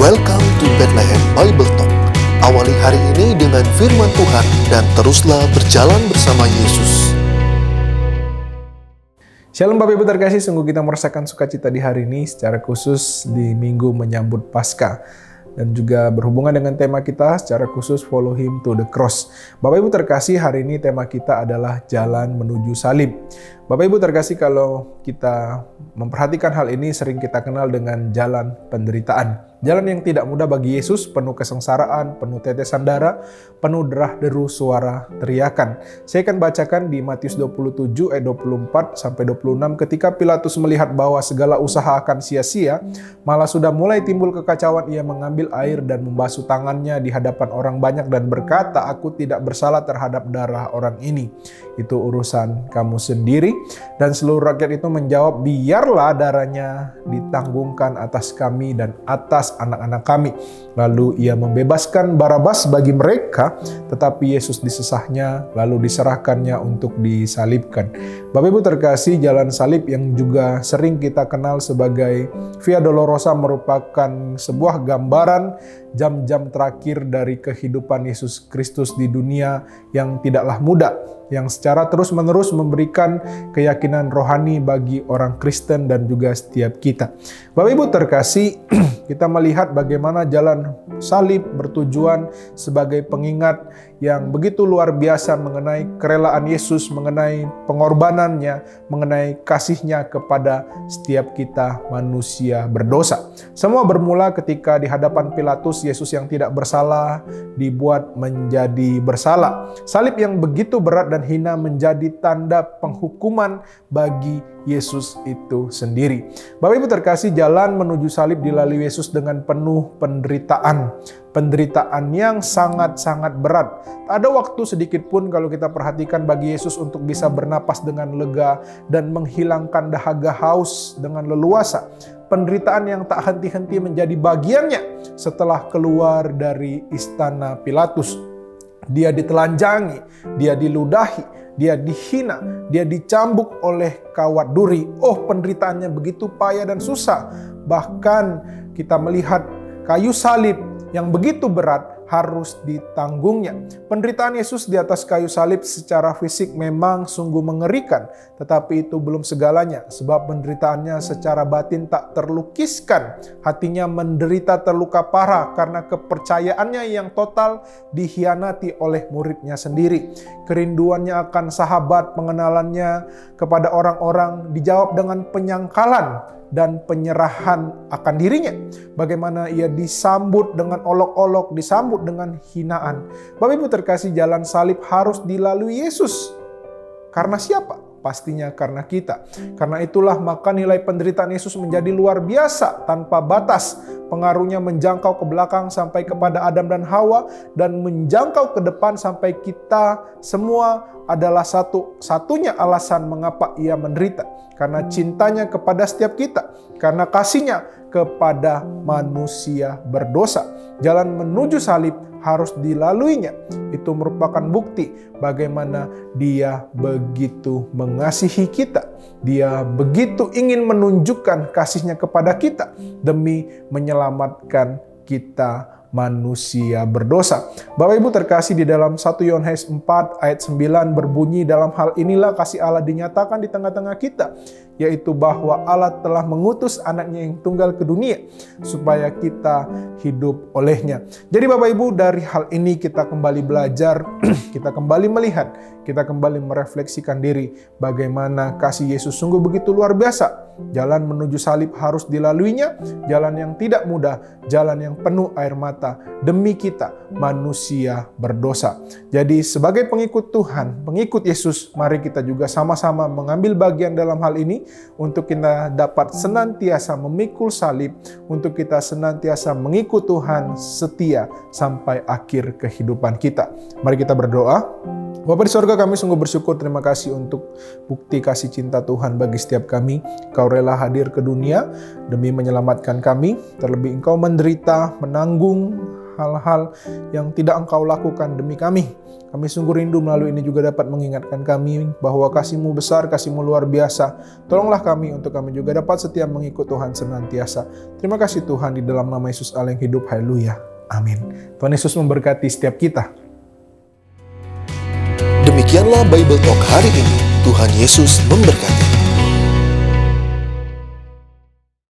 Welcome to Bethlehem Bible Talk. Awali hari ini dengan firman Tuhan dan teruslah berjalan bersama Yesus. Shalom Bapak Ibu terkasih, sungguh kita merasakan sukacita di hari ini secara khusus di minggu menyambut Paskah. Dan juga berhubungan dengan tema kita secara khusus Follow Him to the Cross. Bapak Ibu terkasih, hari ini tema kita adalah jalan menuju salib. Bapak Ibu terkasih, kalau kita memperhatikan hal ini sering kita kenal dengan jalan penderitaan. Jalan yang tidak mudah bagi Yesus, penuh kesengsaraan, penuh tetesan darah, penuh derah deru suara teriakan. Saya akan bacakan di Matius 27 ayat 24 sampai 26. Ketika Pilatus melihat bahwa segala usaha akan sia-sia, malah sudah mulai timbul kekacauan, ia mengambil air dan membasuh tangannya di hadapan orang banyak dan berkata, "Aku tidak bersalah terhadap darah orang ini. Itu urusan kamu sendiri." Dan seluruh rakyat itu menjawab, "Biarlah darahnya ditanggungkan atas kami dan atas anak-anak kami." Lalu ia membebaskan Barabas bagi mereka, tetapi Yesus disesahnya, lalu diserahkannya untuk disalibkan. Bapak Ibu terkasih, jalan salib yang juga sering kita kenal sebagai Via Dolorosa merupakan sebuah gambaran jam-jam terakhir dari kehidupan Yesus Kristus di dunia yang tidaklah mudah, yang secara terus-menerus memberikan keyakinan rohani bagi orang Kristen dan juga setiap kita. Bapak Ibu terkasih, kita melihat bagaimana jalan salib bertujuan sebagai pengingat yang begitu luar biasa mengenai kerelaan Yesus, mengenai pengorbanannya, mengenai kasihnya kepada setiap kita manusia berdosa. Semua bermula ketika di hadapan Pilatus, Yesus yang tidak bersalah dibuat menjadi bersalah. Salib yang begitu berat dan hina menjadi tanda penghukuman bagi Yesus itu sendiri. Bapak Ibu terkasih, jalan menuju salib dilalui Yesus dengan penuh penderitaan. Penderitaan yang sangat-sangat berat. Tak ada waktu sedikit pun kalau kita perhatikan bagi Yesus untuk bisa bernapas dengan lega dan menghilangkan dahaga haus dengan leluasa. Penderitaan yang tak henti-henti menjadi bagiannya setelah keluar dari istana Pilatus. Dia ditelanjangi, dia diludahi, dia dihina, dia dicambuk oleh kawat duri. Oh, penderitaannya begitu payah dan susah. Bahkan kita melihat kayu salib yang begitu berat harus ditanggungnya. Penderitaan Yesus di atas kayu salib secara fisik memang sungguh mengerikan, tetapi itu belum segalanya, sebab penderitaannya secara batin tak terlukiskan. Hatinya menderita terluka parah karena kepercayaannya yang total dikhianati oleh muridnya sendiri. Kerinduannya akan sahabat, pengenalannya kepada orang-orang dijawab dengan penyangkalan dan penyerahan akan dirinya. Bagaimana ia disambut dengan olok-olok, disambut dengan hinaan. Bapak Ibu terkasih, jalan salib harus dilalui Yesus. Karena siapa? Pastinya karena kita. Karena itulah maka nilai penderitaan Yesus menjadi luar biasa, tanpa batas. Pengaruhnya menjangkau ke belakang sampai kepada Adam dan Hawa, dan menjangkau ke depan sampai kita semua adalah satu-satunya alasan mengapa ia menderita. Karena cintanya kepada setiap kita, karena kasihnya kepada manusia berdosa. Jalan menuju salib harus dilaluinya. Itu merupakan bukti bagaimana dia begitu mengasihi kita. Dia begitu ingin menunjukkan kasihnya kepada kita demi menyelamatkan kita manusia berdosa. Bapak Ibu terkasih, di dalam 1 Yohanes 4 ayat 9 berbunyi, "Dalam hal inilah kasih Allah dinyatakan di tengah-tengah kita, yaitu bahwa Allah telah mengutus anaknya yang tunggal ke dunia, supaya kita hidup olehnya." Jadi Bapak Ibu, dari hal ini kita kembali belajar, kita kembali melihat, kita kembali merefleksikan diri bagaimana kasih Yesus sungguh begitu luar biasa. Jalan menuju salib harus dilaluinya, jalan yang tidak mudah, jalan yang penuh air mata demi kita manusia berdosa. Jadi sebagai pengikut Tuhan, pengikut Yesus, mari kita juga sama-sama mengambil bagian dalam hal ini untuk kita dapat senantiasa memikul salib, untuk kita senantiasa mengikut Tuhan setia sampai akhir kehidupan kita. Mari kita berdoa. Bapa di sorga, kami sungguh bersyukur, terima kasih untuk bukti kasih cinta Tuhan bagi setiap kami. Kau rela hadir ke dunia demi menyelamatkan kami, terlebih Engkau menderita, menanggung hal-hal yang tidak Engkau lakukan demi kami. Kami sungguh rindu melalui ini juga dapat mengingatkan kami bahwa kasih-Mu besar, kasih-Mu luar biasa. Tolonglah kami untuk kami juga dapat setia mengikut Tuhan senantiasa. Terima kasih Tuhan, di dalam nama Yesus Allah yang hidup. Haleluya. Amin. Tuhan Yesus memberkati setiap kita. Demikianlah Bible Talk hari ini. Tuhan Yesus memberkati.